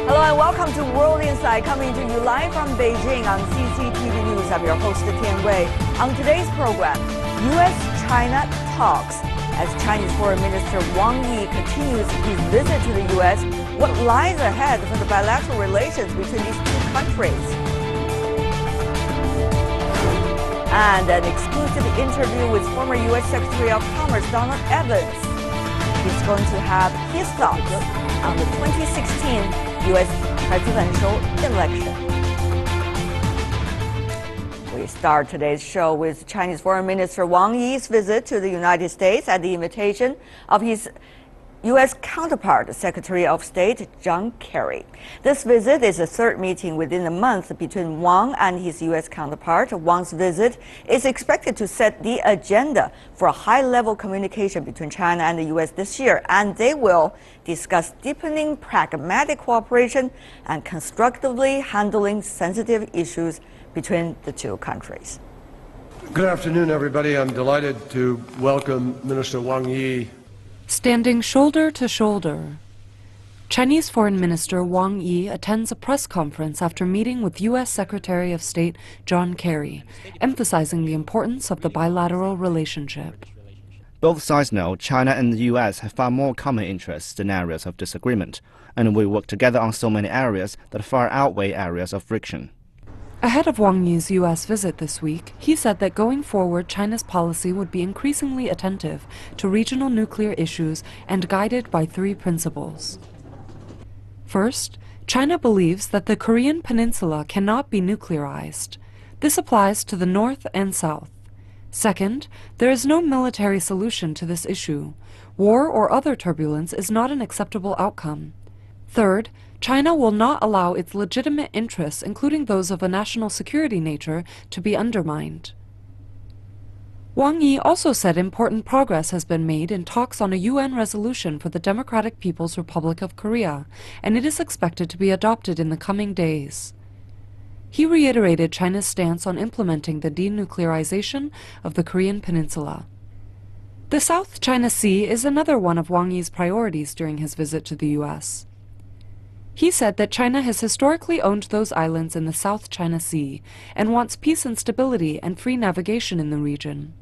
Hello and welcome to World Insight, coming to you live from Beijing on CCTV News. I'm your host, Tian Wei. On today's program, U.S.-China talks. As Chinese Foreign Minister Wang Yi continues his visit to the U.S., what lies ahead for the bilateral relations between these two countries? And an exclusive interview with former U.S. Secretary of Commerce Donald Evans. He's going to have his thoughts on the 2016 U.S. presidential election. We start today's show with Chinese Foreign Minister Wang Yi's visit to the United States at the invitation of his U.S. counterpart, Secretary of State John Kerry. This visit is the third meeting within a month between Wang and his U.S. counterpart. Wang's visit is expected to set the agenda for a high-level communication between China and the U.S. this year, and they will discuss deepening pragmatic cooperation and constructively handling sensitive issues between the two countries. Good afternoon, everybody. I'm delighted to welcome Minister Wang Yi. Standing shoulder to shoulder, Chinese Foreign Minister Wang Yi attends a press conference after meeting with U.S. Secretary of State John Kerry, emphasizing the importance of the bilateral relationship. Both sides know China and the U.S. have far more common interests than areas of disagreement, and we work together on so many areas that far outweigh areas of friction. Ahead of Wang Yi's U.S. visit this week, he said that going forward, China's policy would be increasingly attentive to regional nuclear issues and guided by three principles. First, China believes that the Korean peninsula cannot be nuclearized. This applies to the North and South. Second, there is no military solution to this issue. War or other turbulence is not an acceptable outcome. Third, China will not allow its legitimate interests, including those of a national security nature, to be undermined. Wang Yi also said important progress has been made in talks on a UN resolution for the Democratic People's Republic of Korea, and it is expected to be adopted in the coming days. He reiterated China's stance on implementing the denuclearization of the Korean peninsula. The South China Sea is another one of Wang Yi's priorities during his visit to the U.S. He said that China has historically owned those islands in the South China Sea and wants peace and stability and free navigation in the region.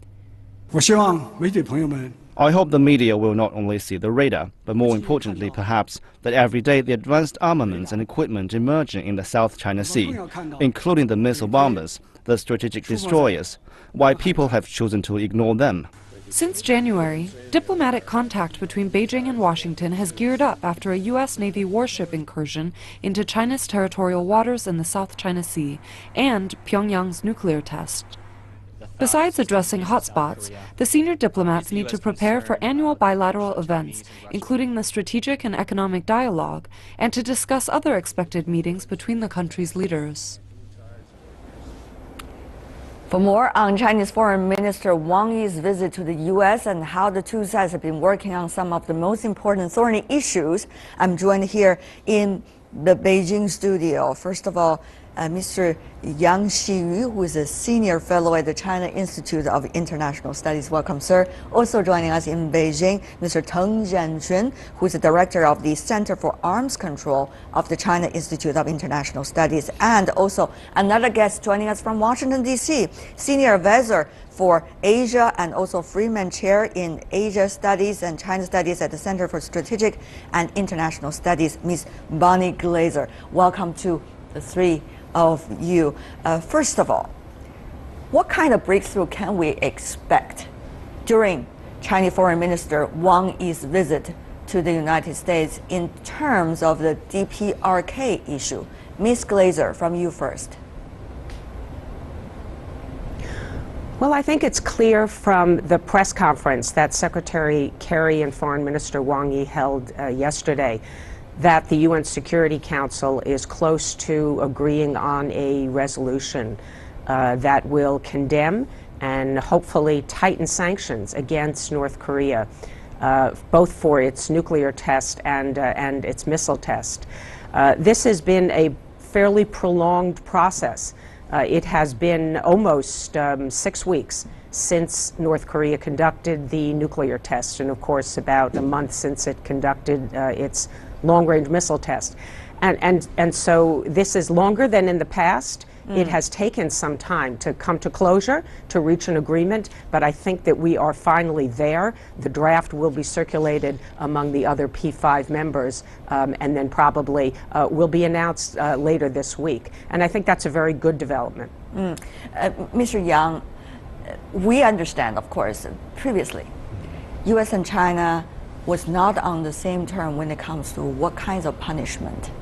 I hope the media will not only see the radar, but more importantly perhaps, that every day the advanced armaments and equipment emerging in the South China Sea, including the missile bombers, the strategic destroyers, why people have chosen to ignore them. Since January, diplomatic contact between Beijing and Washington has geared up after a U.S. Navy warship incursion into China's territorial waters in the South China Sea and Pyongyang's nuclear test. Besides addressing hotspots, the senior diplomats need to prepare for annual bilateral events, including the strategic and economic dialogue, and to discuss other expected meetings between the countries' leaders. For more on Chinese Foreign Minister Wang Yi's visit to the U.S. and how the two sides have been working on some of the most important thorny issues, I'm joined here in the Beijing studio. First of all, Mr. Yang Xiyu, who is a senior fellow at the China Institute of International Studies. Welcome, sir. Also joining us in Beijing, Mr. Teng Jianjun, who is the director of the Center for Arms Control of the China Institute of International Studies. And also another guest joining us from Washington, D.C., senior advisor for Asia and also Freeman Chair in Asia Studies and China Studies at the Center for Strategic and International Studies, Ms. Bonnie Glaser. Welcome to the three of you. First of all, what kind of breakthrough can we expect during Chinese Foreign Minister Wang Yi's visit to the United States in terms of the DPRK issue? Ms. Glaser, from you first. Well, I think it's clear from the press conference that Secretary Kerry and Foreign Minister Wang Yi held yesterday that the UN Security Council is close to agreeing on a resolution that will condemn and hopefully tighten sanctions against North Korea, both for its nuclear test and its missile test. This has been a fairly prolonged process. It has been almost 6 weeks since North Korea conducted the nuclear test, and of course about a month since it conducted its long-range missile test. And so this is longer than in the past. It has taken some time to come to closure, to reach an agreement, but I think that we are finally there. The draft will be circulated among the other P5 members, and then probably will be announced later this week. And I think that's a very good development. Mr. Yang, we understand, of course, previously, U.S. and China was not on the same term when it comes to what kinds of punishment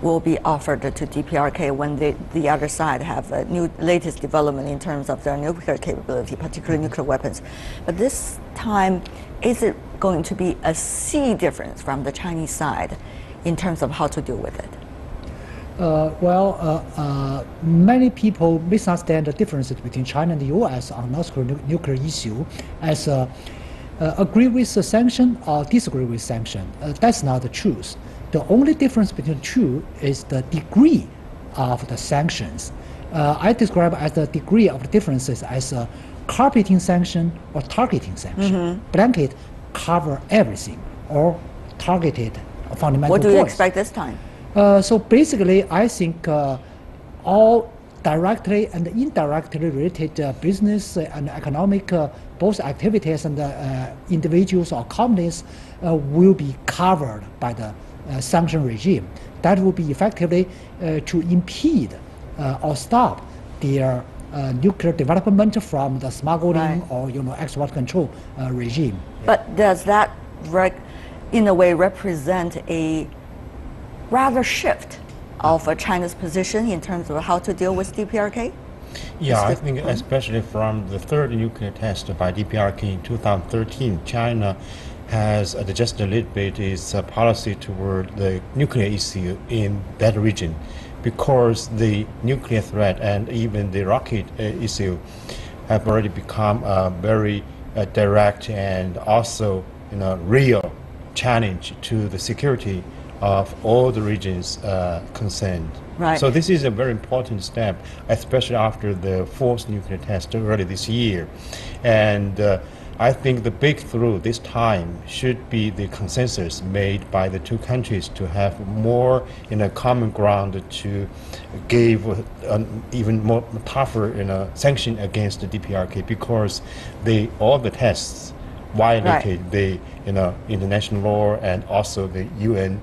will be offered to DPRK when the other side have a latest development in terms of their nuclear capability, particularly nuclear weapons. But this time, is it going to be a sea difference from the Chinese side in terms of how to deal with it? Many people misunderstand the differences between China and the U.S. on nuclear issue as agree with the sanction or disagree with sanction. That's not the truth. The only difference between the two is the degree of the sanctions. I describe as the degree of the differences as a carpeting sanction or targeting sanction. Blanket cover everything or targeted fundamental What do you points. expect this time? So basically, I think all directly and indirectly related business and economic both activities and individuals or companies will be covered by the sanction regime. That will be effectively to impede or stop their nuclear development from the smuggling or export control regime. But does that, in a way, represent a rather shift of China's position in terms of how to deal with DPRK? Yeah, I think especially from the third nuclear test by DPRK in 2013, China has adjusted a little bit its policy toward the nuclear issue in that region, because the nuclear threat and even the rocket issue have already become a very direct and also real challenge to the security of all the regions concerned. Right. So this is a very important step, especially after the fourth nuclear test early this year. And I think the breakthrough this time should be the consensus made by the two countries to have more common ground to give an even more tougher sanction against the DPRK, because all the tests violated the international law and also the UN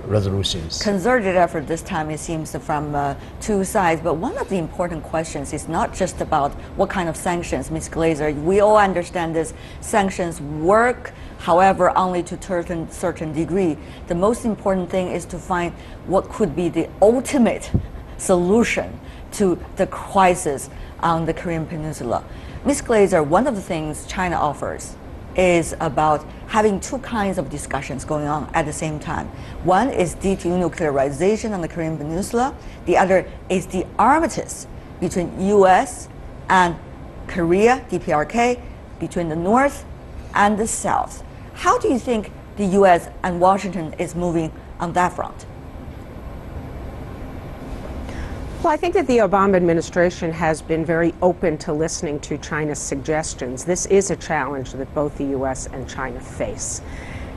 resolutions. Concerted effort this time, it seems, from two sides. But one of the important questions is not just about what kind of sanctions, Ms. Glazer. We all understand this. Sanctions work, however, only to a certain degree. The most important thing is to find what could be the ultimate solution to the crisis on the Korean Peninsula. Ms. Glazer, one of the things China offers is about having two kinds of discussions going on at the same time. One is denuclearization on the Korean Peninsula. The other is the armistice between U.S. and Korea, DPRK, between the North and the South. How do you think the U.S. and Washington is moving on that front? Well, I think that the Obama administration has been very open to listening to China's suggestions. This is a challenge that both the U.S. and China face.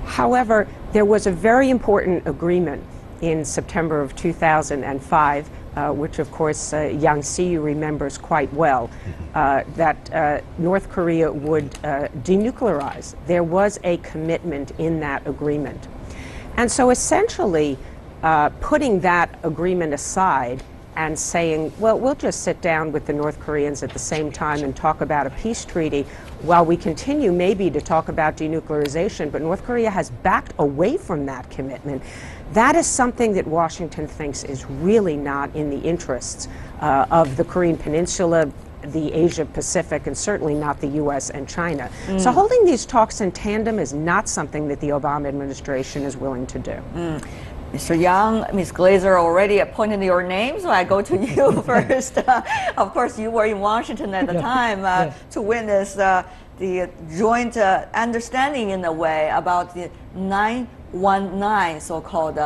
However, there was a very important agreement in September of 2005, which of course Yang Yi remembers quite well, that North Korea would denuclearize. There was a commitment in that agreement. And so essentially, putting that agreement aside and saying, well, we'll just sit down with the North Koreans at the same time and talk about a peace treaty while we continue maybe to talk about denuclearization, but North Korea has backed away from that commitment. That is something that Washington thinks is really not in the interests of the Korean Peninsula, the Asia Pacific, and certainly not the U.S. and China. So holding these talks in tandem is not something that the Obama administration is willing to do. Mr. Yang, Ms. Glazer already appointed your name, so I go to you first. Of course, you were in Washington at the time to witness the joint understanding, in a way, about the 919 so-called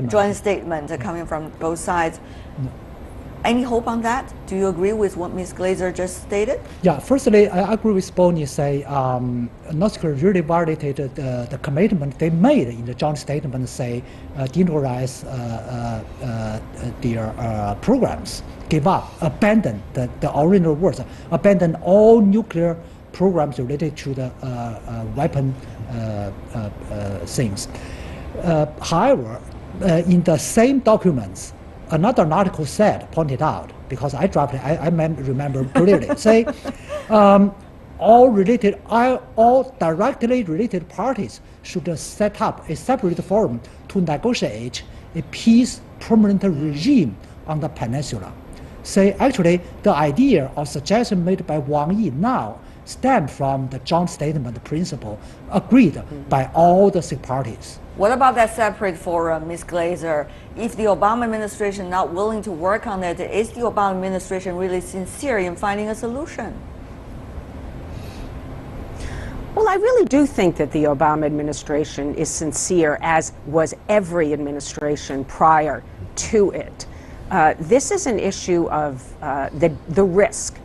joint statement coming from both sides. Any hope on that? Do you agree with what Ms. Glazer just stated? Yeah, firstly, I agree with Bonnie say North Korea really violated the commitment they made in the joint statement, say denuclearize their programs, give up, abandon the original words, abandon all nuclear programs related to the weapon things. However, in the same documents, another article pointed out, because I drafted, I remember clearly, say all directly related parties should set up a separate forum to negotiate a peace permanent regime on the peninsula. Say actually the idea or suggestion made by Wang Yi now stem from the joint statement principle agreed by all the six parties. What about that separate forum, Ms. Glazer? If the Obama administration not willing to work on it, is the Obama administration really sincere in finding a solution? Well, I really do think that the Obama administration is sincere, as was every administration prior to it. This is an issue of the risk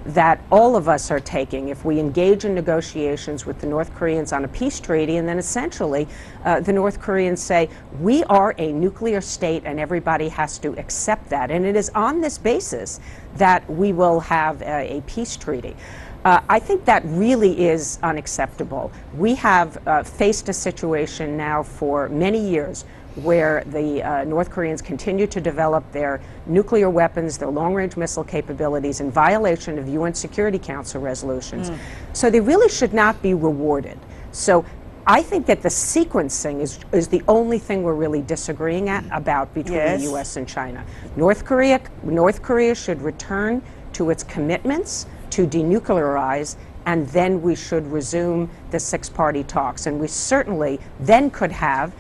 that all of us are taking if we engage in negotiations with the North Koreans on a peace treaty, and then essentially the North Koreans say, we are a nuclear state and everybody has to accept that. And it is on this basis that we will have a peace treaty. I think that really is unacceptable. We have faced a situation now for many years where the North Koreans continue to develop their nuclear weapons, their long-range missile capabilities in violation of UN Security Council resolutions. So they really should not be rewarded. So I think that the sequencing is the only thing we're really disagreeing about between the U.S. and China. North Korea should return to its commitments to denuclearize, and then we should resume the six-party talks. And we certainly then could have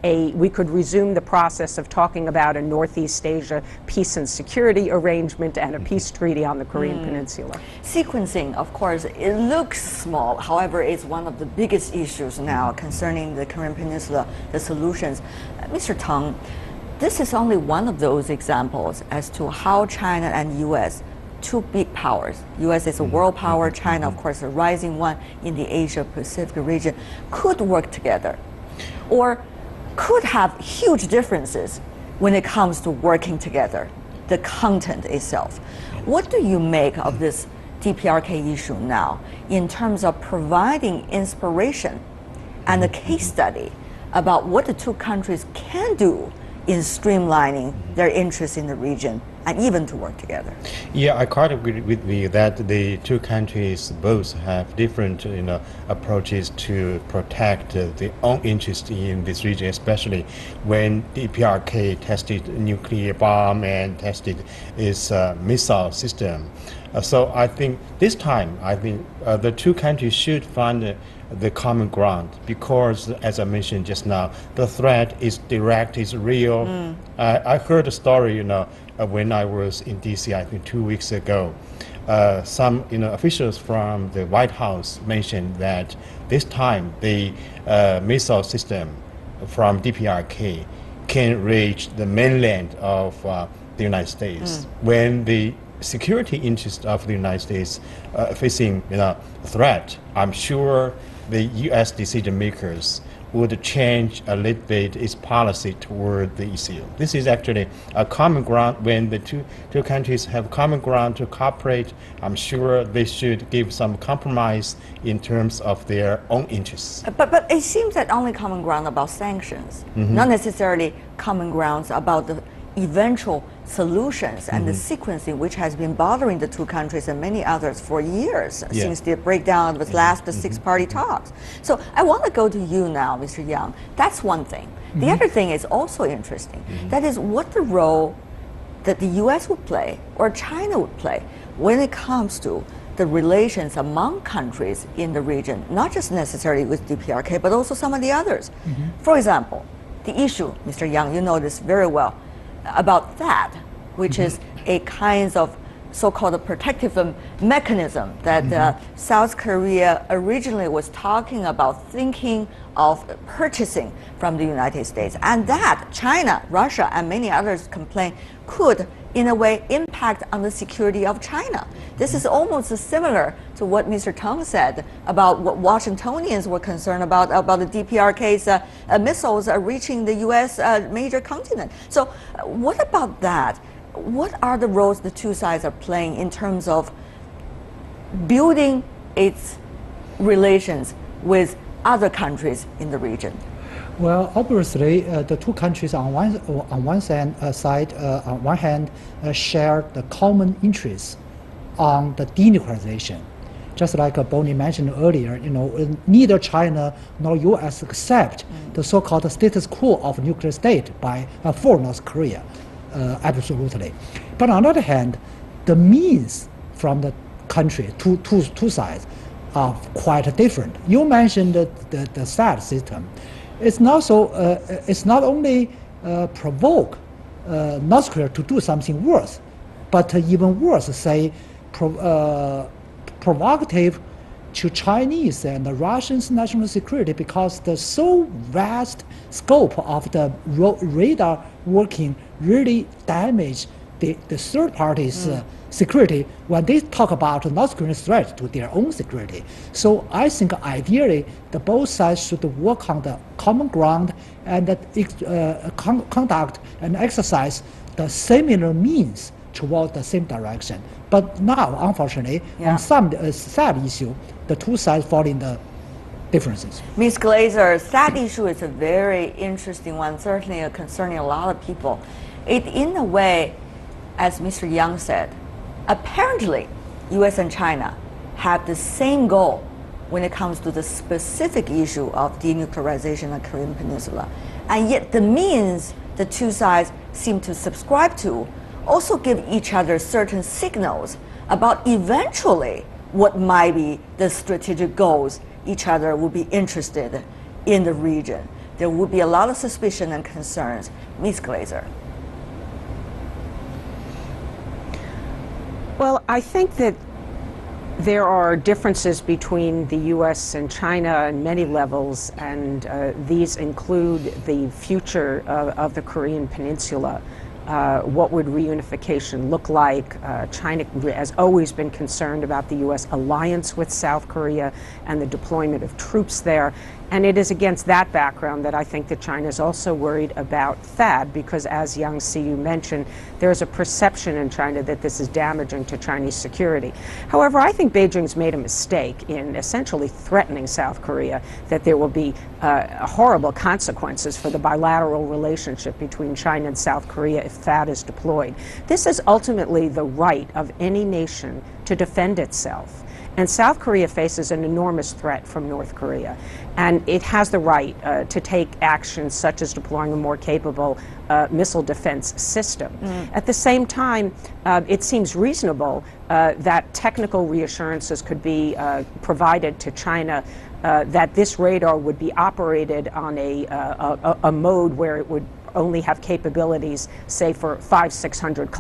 we could resume the process of talking about a Northeast Asia peace and security arrangement and a peace treaty on the Korean Peninsula. Sequencing, of course, it looks small. However, it's one of the biggest issues now concerning the Korean Peninsula, the solutions. Mr. Tang, this is only one of those examples as to how China and U.S., two big powers, U.S. is a world power, China, of course, a rising one in the Asia-Pacific region, could work together, or could have huge differences when it comes to working together, the content itself. What do you make of this DPRK issue now in terms of providing inspiration and a case study about what the two countries can do in streamlining their interests in the region and even to work together? Yeah, I quite agree with you that the two countries both have different approaches to protect their own interest in this region, especially when DPRK tested nuclear bomb and tested its missile system. So I think this time, the two countries should find the common ground, because, as I mentioned just now, the threat is direct, is real. I heard a story, when I was in DC, I think 2 weeks ago. Some officials from the White House mentioned that this time the missile system from DPRK can reach the mainland of the United States. When the security interest of the United States facing threat, I'm sure the U.S. decision makers would change a little bit its policy toward the issue. This is actually a common ground. When the two countries have common ground to cooperate, I'm sure they should give some compromise in terms of their own interests. But it seems that only common ground about sanctions, not necessarily common grounds about the eventual solutions and the sequencing, which has been bothering the two countries and many others for years since the breakdown of the last six-party talks. So I want to go to you now, Mr. Yang. That's one thing. The other thing is also interesting. That is what the role that the U.S. would play or China would play when it comes to the relations among countries in the region, not just necessarily with DPRK, but also some of the others. For example, the issue, Mr. Yang, you know this very well, about that, which is a kind of so-called protective mechanism that South Korea originally was talking about, thinking of purchasing from the United States, and that China, Russia, and many others complain could in a way, impact on the security of China? This is almost similar to what Mr. Tang said about what Washingtonians were concerned about the DPRK's missiles reaching the U.S. Major continent. So what about that? What are the roles the two sides are playing in terms of building its relations with other countries in the region? Well, obviously, the two countries on one hand share the common interests on the denuclearization. Just like Bonnie mentioned earlier, neither China nor U.S. accept the so-called status quo of nuclear state for North Korea, absolutely. But on the other hand, the means from the country, two sides, are quite different. You mentioned the THAAD system. It's not so. It's not only provoke North Korea to do something worse, but even worse, say, provocative to Chinese and the Russians' national security, because the so vast scope of the radar working really damage the third party's security when they talk about North Korean threat to their own security. So I think ideally the both sides should work on the common ground and conduct and exercise the similar means toward the same direction. But now, unfortunately, on some sad issue, the two sides fall in the differences. Ms. Glazer, that issue is a very interesting one, certainly concerning a lot of people. It, in a way, as Mr. Yang said, apparently, U.S. and China have the same goal when it comes to the specific issue of denuclearization of the Korean Peninsula. And yet the means the two sides seem to subscribe to also give each other certain signals about eventually what might be the strategic goals each other will be interested in the region. There would be a lot of suspicion and concerns. Ms. Glazer. Well, I think that there are differences between the U.S. and China on many levels, and these include the future of the Korean Peninsula. What would reunification look like? China has always been concerned about the U.S. alliance with South Korea and the deployment of troops there. And it is against that background that I think that China is also worried about THAAD, because as Yang Xiyu mentioned, there is a perception in China that this is damaging to Chinese security. However, I think Beijing's made a mistake in essentially threatening South Korea that there will be horrible consequences for the bilateral relationship between China and South Korea if THAAD is deployed. This is ultimately the right of any nation to defend itself. And South Korea faces an enormous threat from North Korea. And it has the right to take actions such as deploying a more capable missile defense system. At the same time, it seems reasonable that technical reassurances could be provided to China that this radar would be operated on a mode where it would only have capabilities, say, for 500-600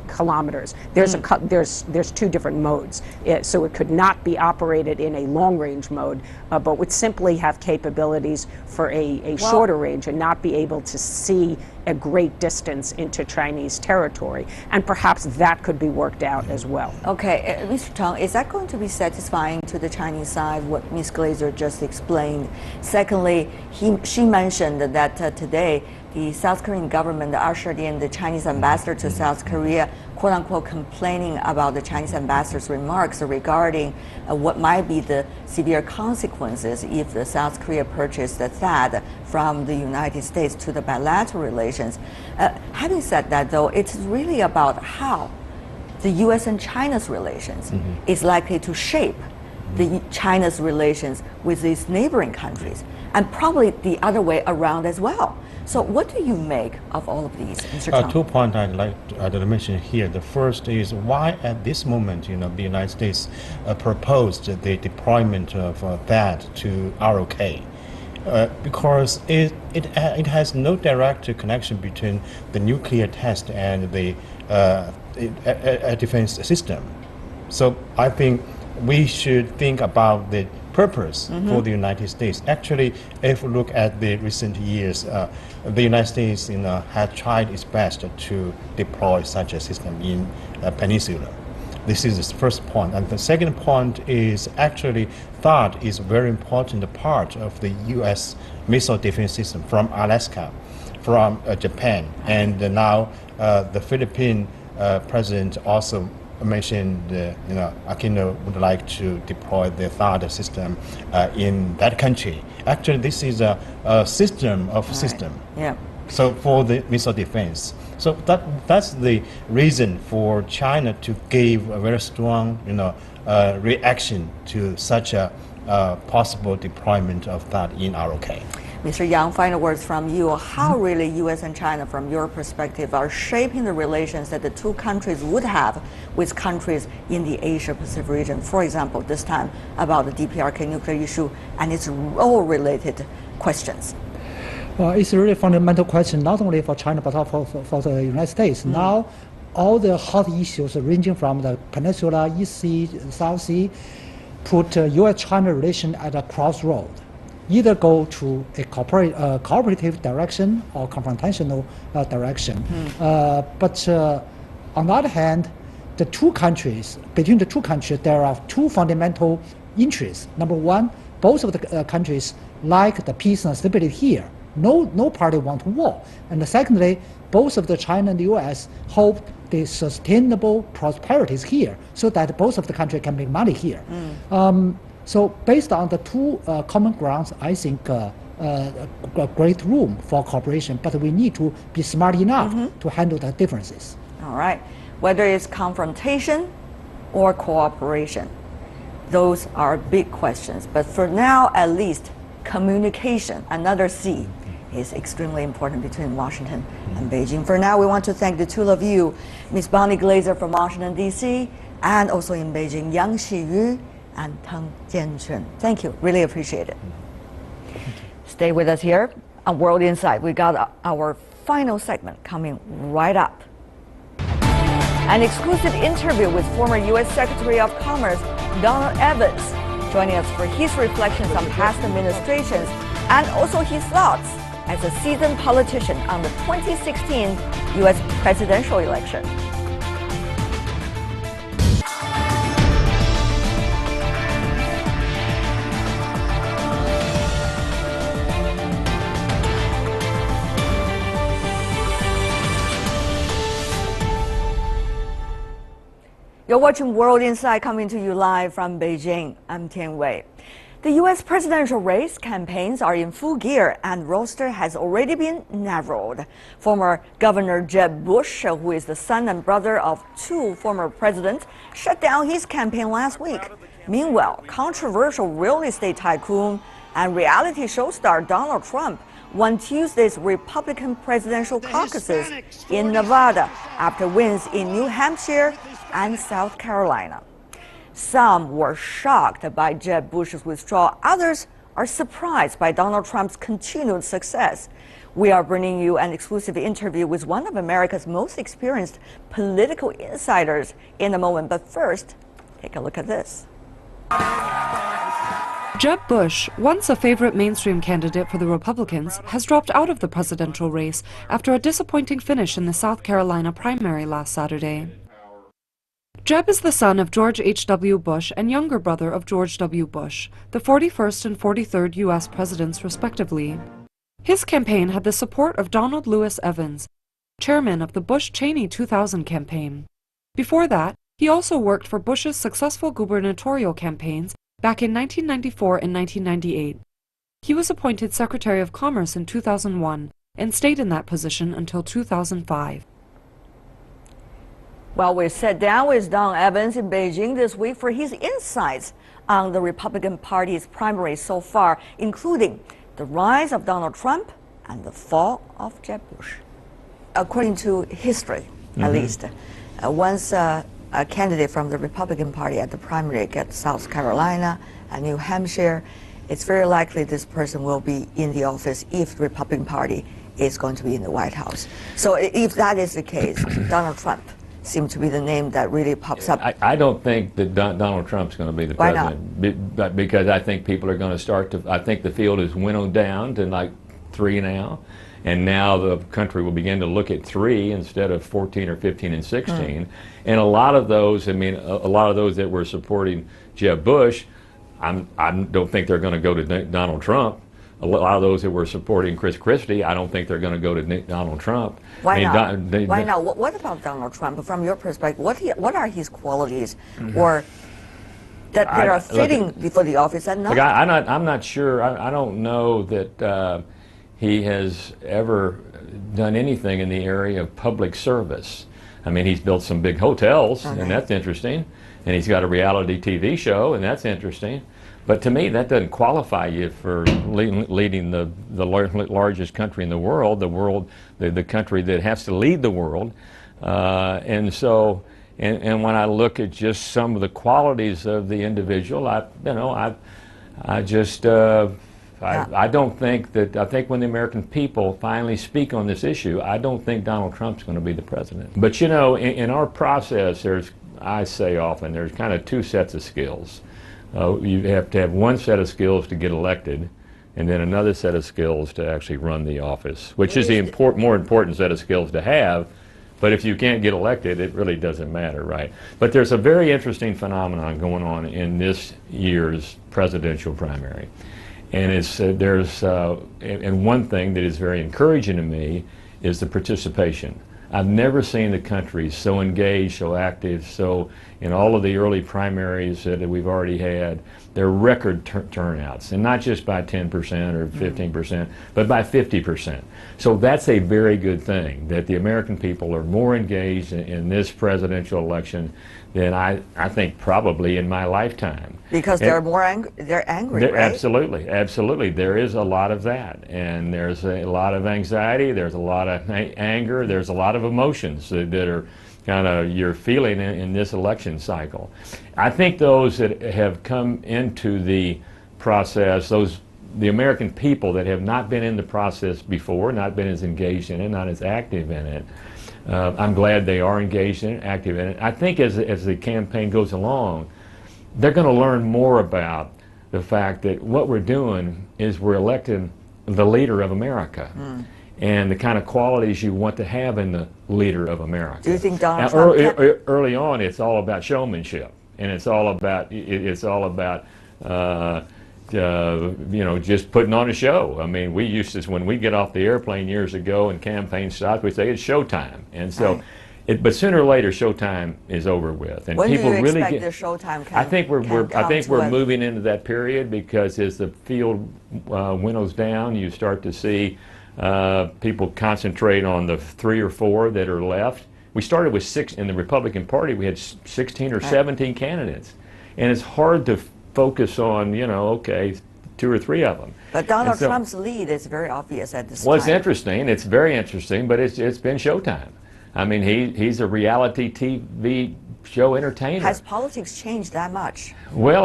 kilometers. There's two different modes. So it could not be operated in a long-range mode, but would simply have capabilities for a shorter range and not be able to see a great distance into Chinese territory. And perhaps that could be worked out as well. Okay, Mr. Tang, is that going to be satisfying to the Chinese side, what Ms. Glazer just explained? Secondly, she mentioned that today the South Korean government ushered in the Chinese ambassador to South Korea, quote unquote, complaining about the Chinese ambassador's remarks regarding what might be the severe consequences if the South Korea purchased the THAAD from the United States to the bilateral relations. Having said that, though, it's really about how the U.S. and China's relations is likely to shape the China's relations with these neighboring countries, and probably the other way around as well. So what do you make of all of these, Mr. Tang? 2 points I'd like to mention here. The first is why at this moment, the United States proposed the deployment of THAAD to ROK. Because it has no direct connection between the nuclear test and the defense system. So I think we should think about the purpose for the United States. Actually, if we look at the recent years, the United States has tried its best to deploy such a system in Peninsula. This is the first point. And the second point is actually THAAD is a very important part of the U.S. missile defense system from Alaska, from Japan. And now the Philippine president also mentioned, Aquino would like to deploy the THAAD system in that country. Actually, this is a system of system. Yeah. So for the missile defense. So that's the reason for China to give a very strong, reaction to such a possible deployment of that in ROK. Mr. Yang, final words from you. How really U.S. and China, from your perspective, are shaping the relations that the two countries would have with countries in the Asia-Pacific region? For example, this time about the DPRK nuclear issue and its role-related questions. Well, it's a really fundamental question, not only for China, but also for the United States. Now, all the hot issues ranging from the Peninsula, East Sea, South Sea, put U.S.-China relation at a crossroad. Either go to a cooperative direction or confrontational direction. But on the other hand, between the two countries, there are two fundamental interests. Number one, both of the countries like the peace and stability here. No party want war. And secondly, both of the China and the U.S. hope the sustainable prosperities here, so that both of the countries can make money here. So based on the two common grounds, I think a great room for cooperation, but we need to be smart enough to handle the differences. All right. Whether it's confrontation or cooperation, those are big questions. But for now, at least, communication, another C, is extremely important between Washington and Beijing. For now, we want to thank the two of you, Ms. Bonnie Glaser from Washington, D.C., and also in Beijing, Yang Xiyu and Teng Jianchun. Thank you. Really appreciate it. Stay with us here on World Insight. We got our final segment coming right up. An exclusive interview with former U.S. Secretary of Commerce Donald Evans, joining us for his reflections on past administrations and also his thoughts as a seasoned politician on the 2016 U.S. presidential election. You're watching World Insight, coming to you live from Beijing. I'm Tian Wei. The U.S. presidential race campaigns are in full gear and roster has already been narrowed. Former Governor Jeb Bush, who is the son and brother of two former presidents, shut down his campaign last week. Meanwhile, controversial real estate tycoon and reality show star Donald Trump won Tuesday's Republican presidential caucuses in Nevada after wins in New Hampshire and South Carolina. Some were shocked by Jeb Bush's withdrawal. Others are surprised by Donald Trump's continued success. We are bringing you an exclusive interview with one of America's most experienced political insiders in a moment. But first, take a look at this. Jeb Bush, once a favorite mainstream candidate for the Republicans, has dropped out of the presidential race after a disappointing finish in the South Carolina primary last Saturday. Jeb is the son of George H.W. Bush and younger brother of George W. Bush, the 41st and 43rd U.S. presidents respectively. His campaign had the support of Donald Lewis Evans, chairman of the Bush-Cheney 2000 campaign. Before that, he also worked for Bush's successful gubernatorial campaigns back in 1994 and 1998. He was appointed Secretary of Commerce in 2001 and stayed in that position until 2005. Well, we sat down with Don Evans in Beijing this week for his insights on the Republican Party's primary so far, including the rise of Donald Trump and the fall of Jeb Bush. According to history, at least, once a candidate from the Republican Party at the primary gets South Carolina and New Hampshire, it's very likely this person will be in the office if the Republican Party is going to be in the White House. So if that is the case, Donald Trump seem to be the name that really pops up. I don't think that Donald Trump's going to be the Why president. But because I think people are going to start to, I think the field is winnowed down to like 3 now. And now the country will begin to look at 3 instead of 14 or 15 and 16. And a lot of those, I mean, a lot of those that were supporting Jeb Bush, I don't think they're going to go to Donald Trump. A lot of those that were supporting Chris Christie, I don't think they're going to go to Donald Trump. Why not? Why not? What about Donald Trump? From your perspective, what are his qualities, or that are fitting for the office and not? Look, I'm not sure. I don't know that he has ever done anything in the area of public service. I mean, he's built some big hotels, and that's interesting. And he's got a reality TV show, and that's interesting. But to me, that doesn't qualify you for leading the largest country in the world, the country that has to lead the world. And so, and when I look at just some of the qualities of the individual, I don't think that, I think when the American people finally speak on this issue, I don't think Donald Trump's going to be the president. But you know, in our process, I say often, there's kind of 2 sets of skills. You have to have one set of skills to get elected, and then another set of skills to actually run the office, which is the more important set of skills to have. But if you can't get elected, it really doesn't matter, right? But there's a very interesting phenomenon going on in this year's presidential primary. And and one thing that is very encouraging to me is the participation. I've never seen the country so engaged, so active, so in all of the early primaries that we've already had, they're record turnouts, and not just by 10% or 15%, but by 50%. So that's a very good thing, that the American people are more engaged in this presidential election than I think probably in my lifetime. Because they're more angry, right? Absolutely, absolutely. There is a lot of that, and there's a lot of anxiety, there's a lot of anger, there's a lot of emotions that are kind of you're feeling in this election cycle. I think those that have come into the process, the American people that have not been in the process before, not been as engaged in it, not as active in it, I'm glad they are engaged in it, active in it. I think as the campaign goes along, they're going to learn more about the fact that what we're doing is we're electing the leader of America. And the kind of qualities you want to have in the leader of America. Do you think Donald Trump early on, it's all about showmanship, and it's all about you know, just putting on a show. I mean, we used to, when we get off the airplane years ago and campaign stopped, we say it's showtime, and so. But sooner or later, showtime is over with, and when people do you really expect get. The showtime I think we're moving into that period, because as the field winnows down, you start to see people concentrate on the 3 or 4 that are left. We started with 6 in the Republican Party. We had 16 or 17 candidates, and it's hard to focus on, you know, okay, 2 or 3 of them. But Donald Trump's lead is very obvious at this time. Well, it's interesting. It's very interesting, but it's been showtime. I mean, he's a reality TV show entertainer. Has politics changed that much? Well,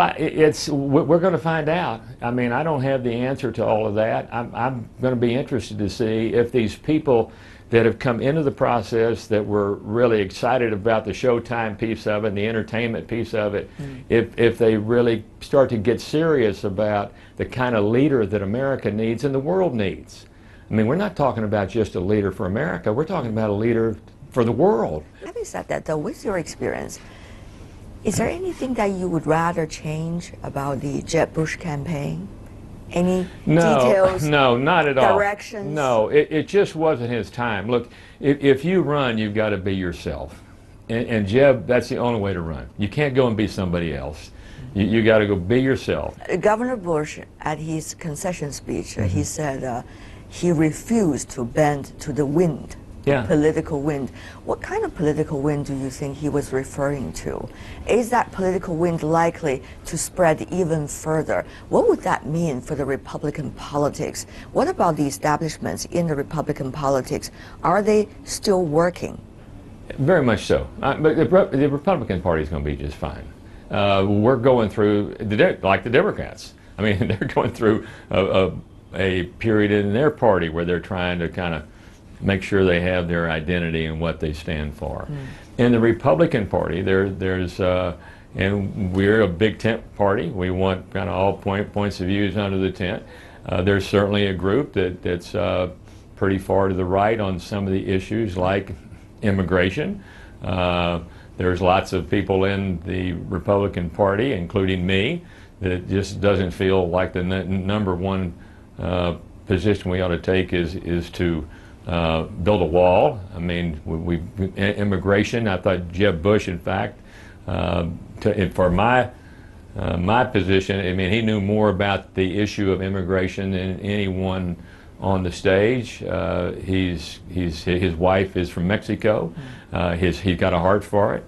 we're going to find out. I mean, I don't have the answer to all of that. I'm going to be interested to see if these people that have come into the process that were really excited about the showtime piece of it and the entertainment piece of it, if they really start to get serious about the kind of leader that America needs and the world needs. I mean, we're not talking about just a leader for America. We're talking about a leader for the world. Having said that, though, with your experience, is there anything that you would rather change about the Jeb Bush campaign? Any details? No, not at all. Directions? No, it just wasn't his time. Look, if you run, you've got to be yourself. And Jeb, that's the only way to run. You can't go and be somebody else. You got to go be yourself. Governor Bush, at his concession speech, he said he refused to bend to the wind. Yeah. Political wind. What kind of political wind do you think he was referring to? Is that political wind likely to spread even further? What would that mean for the Republican politics? What about the establishments in the Republican politics? Are they still working? Very much so. But the Republican Party is going to be just fine. We're going through, like the Democrats. I mean, they're going through a period in their party where they're trying to kind of make sure they have their identity and what they stand for. In the Republican Party, there's and we're a big tent party. We want kind of all points of views under the tent. There's certainly a group that's pretty far to the right on some of the issues like immigration. There's lots of people in the Republican Party, including me, that just doesn't feel like the number one position we ought to take is to build a wall. I mean, immigration, I thought Jeb Bush, in fact, for my position, I mean, he knew more about the issue of immigration than anyone on the stage. His wife is from Mexico. He's got a heart for it.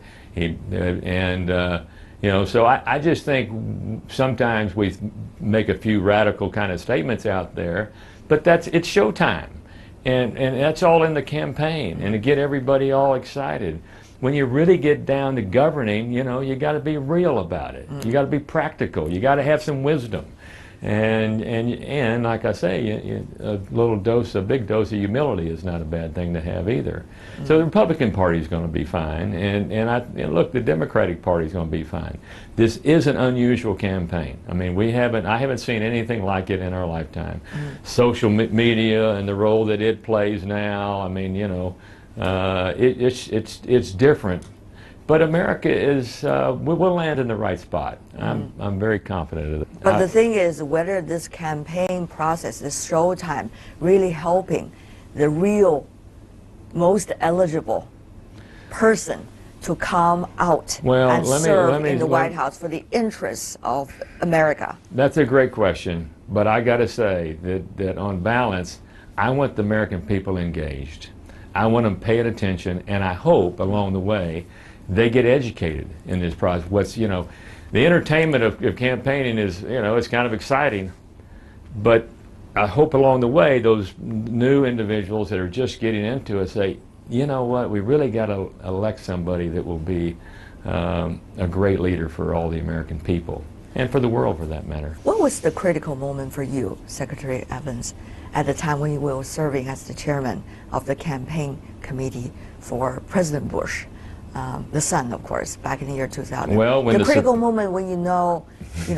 You know, so I just think sometimes we make a few radical kind of statements out there, but it's showtime, and that's all in the campaign, and to get everybody all excited. When you really get down to governing, you know, you got to be real about it. You got to be practical. You got to have some wisdom, and like I say, a big dose of humility is not a bad thing to have either. So the Republican Party is going to be fine, and look, the Democratic Party is going to be fine. This is an unusual campaign. I mean, I haven't seen anything like it in our lifetime. Social media and the role that it plays now. I mean, you know. It's different, but America is we'll land in the right spot. I'm very confident of it. But the thing is, whether this campaign process, this showtime, really helping the real, most eligible person to come out and serve in the White House for the interests of America. That's a great question, but I got to say that on balance, I want the American people engaged. I want them paying attention, and I hope along the way they get educated in this process. The entertainment of campaigning is, it's kind of exciting, but I hope along the way those new individuals that are just getting into it say, you know what, we really got to elect somebody that will be a great leader for all the American people, and for the world for that matter. What was the critical moment for you, Secretary Evans, at the time when you were serving as the chairman of the campaign committee for President Bush, the son, of course, back in the year 2000? Well, when the critical moment when you know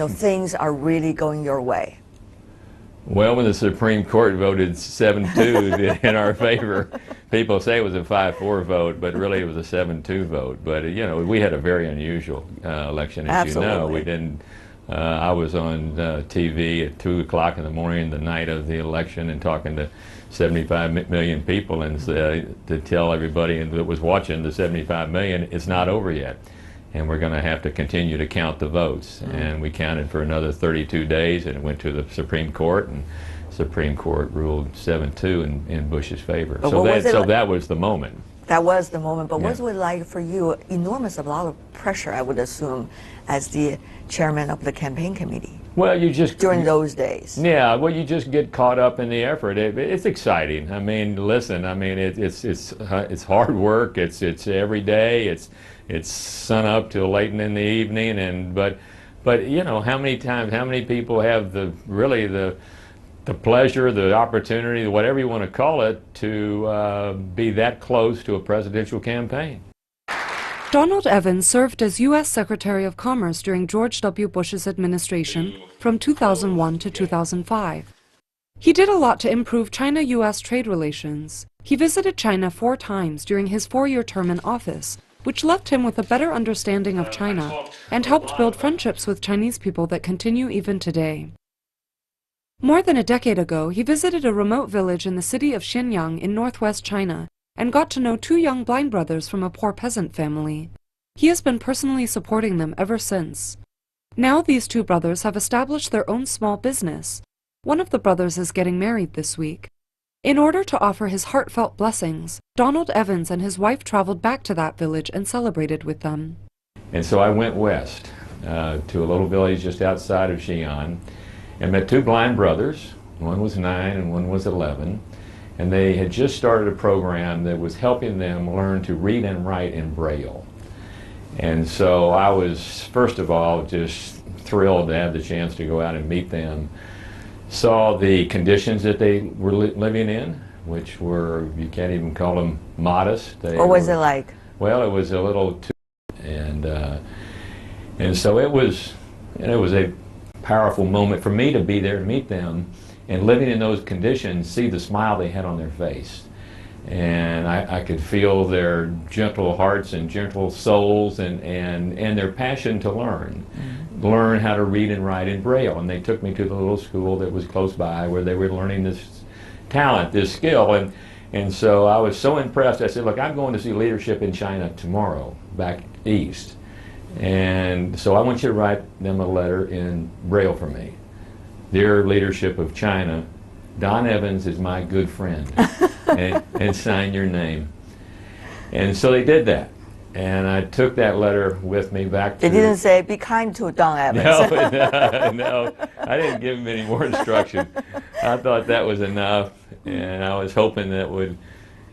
things are really going your way. Well, when the Supreme Court voted 7-2 in our favor, people say it was a 5-4 vote, but really it was a 7-2 vote. But we had a very unusual election, as you know. We didn't. I was on TV at 2 o'clock in the morning the night of the election and talking to 75 million people and to tell everybody that was watching, the 75 million, it's not over yet. And we're going to have to continue to count the votes. And we counted for another 32 days, and it went to the Supreme Court, and Supreme Court ruled 7-2 in Bush's favor. So that was the moment. That was the moment, but what was it like for you? Enormous amount of pressure, I would assume, as the chairman of the campaign committee. Well, during those days. Yeah, well, you just get caught up in the effort. It's exciting. I mean, listen. I mean, it's hard work. It's every day. It's sun up till late in the evening. But how many people have the pleasure, the opportunity, whatever you want to call it, to be that close to a presidential campaign. Donald Evans served as U.S. Secretary of Commerce during George W. Bush's administration from 2001 to 2005. He did a lot to improve China-U.S. trade relations. He visited China 4 times during his 4-year term in office, which left him with a better understanding of China and helped build friendships with Chinese people that continue even today. More than a decade ago, he visited a remote village in the city of Xianyang in northwest China and got to know 2 young blind brothers from a poor peasant family. He has been personally supporting them ever since. Now these 2 brothers have established their own small business. One of the brothers is getting married this week. In order to offer his heartfelt blessings, Donald Evans and his wife traveled back to that village and celebrated with them. And so I went west to a little village just outside of Xi'an and met 2 blind brothers. One was 9 and one was 11. And they had just started a program that was helping them learn to read and write in Braille. And so I was, first of all, just thrilled to have the chance to go out and meet them. Saw the conditions that they were living in, which were, you can't even call them modest. What was it like? Well, it was a little too, and so it was a powerful moment for me to be there to meet them, and living in those conditions, see the smile they had on their face. And I could feel their gentle hearts and gentle souls and their passion to learn how to read and write in Braille. And they took me to the little school that was close by where they were learning this talent, this skill. And so I was so impressed. I said, look, I'm going to see leadership in China tomorrow, back east. And so I want you to write them a letter in Braille for me. Dear leadership of China, Don Evans is my good friend. and sign your name. And so they did that. And I took that letter with me back to... They didn't say, be kind to Don Evans. No, I didn't give him any more instruction. I thought that was enough. And I was hoping that would,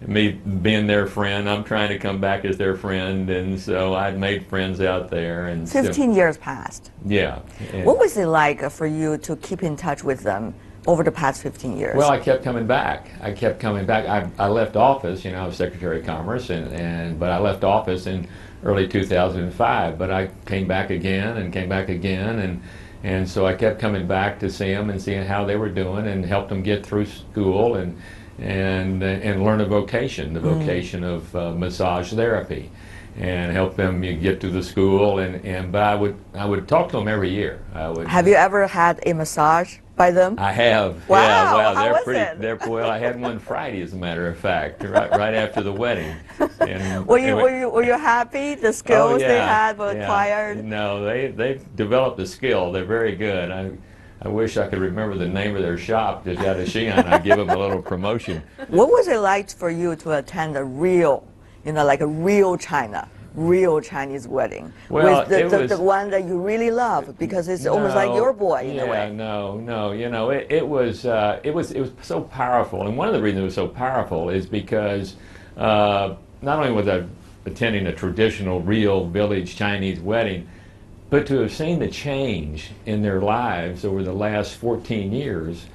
me being their friend, I'm trying to come back as their friend. And so I made friends out there. And 15 years passed. Yeah. What was it like for you to keep in touch with them over the past 15 years? Well, I kept coming back. I left office, I was Secretary of Commerce, but I left office in early 2005. But I came back again and came back again, and so I kept coming back to see them and seeing how they were doing, and helped them get through school and learn a vocation, the vocation of massage therapy, and help them get to the school. But I would talk to them every year. Have you ever had a massage by them? I have. Wow. Yeah, well, How they're was pretty. it? Well, I had one Friday, as a matter of fact, right after the wedding. And were you happy? The skills they had were acquired? No, they've developed the skill. They're very good. I wish I could remember the name of their shop just out of Xi'an. I'd give them a little promotion. What was it like for you to attend a real, like a real Chinese wedding? Well, with the one that you really love, because it's almost like your boy in a way. No. It was so powerful, and one of the reasons it was so powerful is because not only was I attending a traditional, real village Chinese wedding, but to have seen the change in their lives over the last 14 years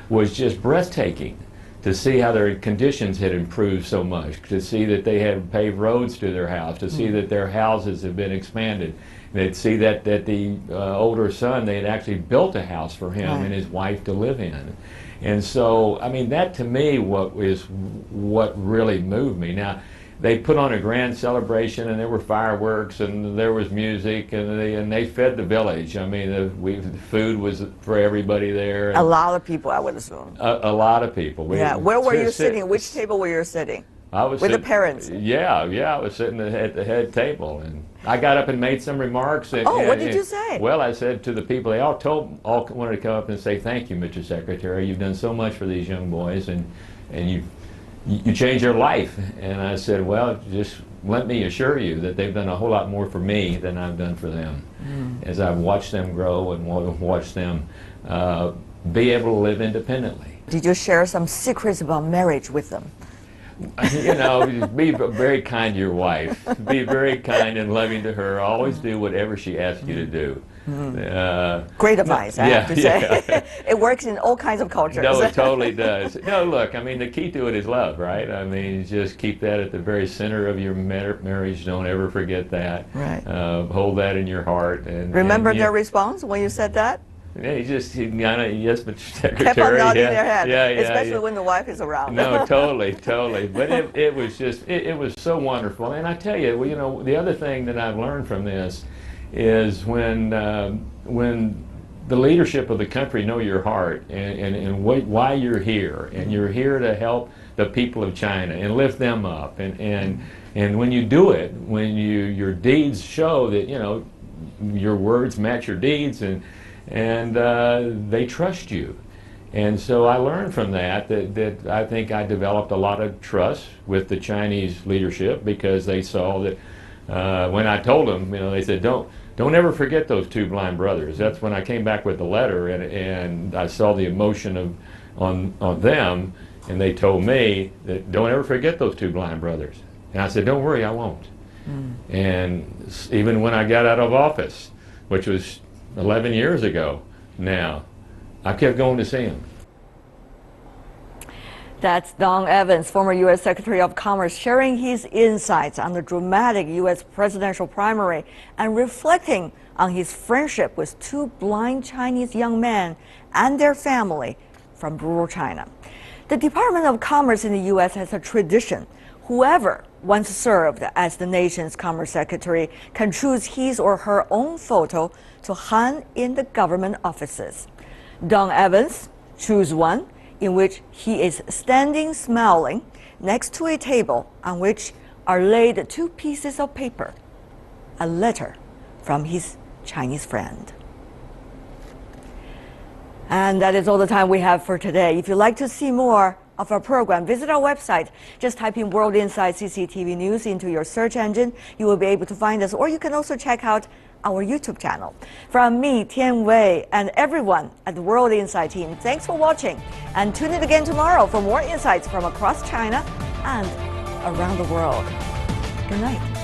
was just breathtaking. To see how their conditions had improved so much, to see that they had paved roads to their house, to see that their houses have been expanded. They'd see that the older son, they had actually built a house for him and his wife to live in. And so, I mean, that to me what really moved me. Now, they put on a grand celebration, and there were fireworks, and there was music, and they fed the village. I mean, the food was for everybody there. A lot of people, I would assume. A lot of people. Where were you sitting? Which table were you sitting? I was with the parents. Yeah, I was sitting at the head table, and I got up and made some remarks. What did you say? Well, I said to the people, they all wanted to come up and say, "Thank you, Mr. Secretary. You've done so much for these young boys, and you changed their life." And I said, well, just let me assure you that they've done a whole lot more for me than I've done for them. As I've watched them grow and watched them be able to live independently. Did you share some secrets about marriage with them? Be very kind to your wife. Be very kind and loving to her. Always do whatever she asks you to do. Great advice, I have to say. It works in all kinds of cultures. No, it totally does. No, look, I mean, the key to it is love, right? I mean, just keep that at the very center of your marriage. Don't ever forget that. Right. Hold that in your heart. Remember their response when you said that? Yeah, yes, Mr. Secretary. Kept on nodding their head, yeah, especially when the wife is around. No, totally. But it was just, it was so wonderful. And I tell you, well, the other thing that I've learned from this is when the leadership of the country know your heart and why you're here, and you're here to help the people of China and lift them up, and when you do it, when your deeds show that your words match your deeds, and they trust you. And so I learned from that I think I developed a lot of trust with the Chinese leadership, because they saw that when I told them, they said, don't ever forget those two blind brothers. That's when I came back with the letter, and I saw the emotion on them, and they told me that don't ever forget those two blind brothers. And I said, don't worry, I won't. And even when I got out of office, which was 11 years ago now, I kept going to see him. That's Don Evans, former U.S. Secretary of Commerce, sharing his insights on the dramatic U.S. presidential primary and reflecting on his friendship with two blind Chinese young men and their family from rural China. The Department of Commerce in the U.S. has a tradition. Whoever once served as the nation's Commerce Secretary can choose his or her own photo to hang in the government offices. Don Evans chose one in which he is standing smiling next to a table on which are laid two pieces of paper, a letter from his Chinese friend. And that is all the time we have for today. If you'd like to see more of our program, visit our website. Just type in World Insight CCTV News into your search engine. You will be able to find us, or you can also check out our YouTube channel. From me, Tian Wei, and everyone at the World Insight team, thanks for watching. And tune in again tomorrow for more insights from across China and around the world. Good night.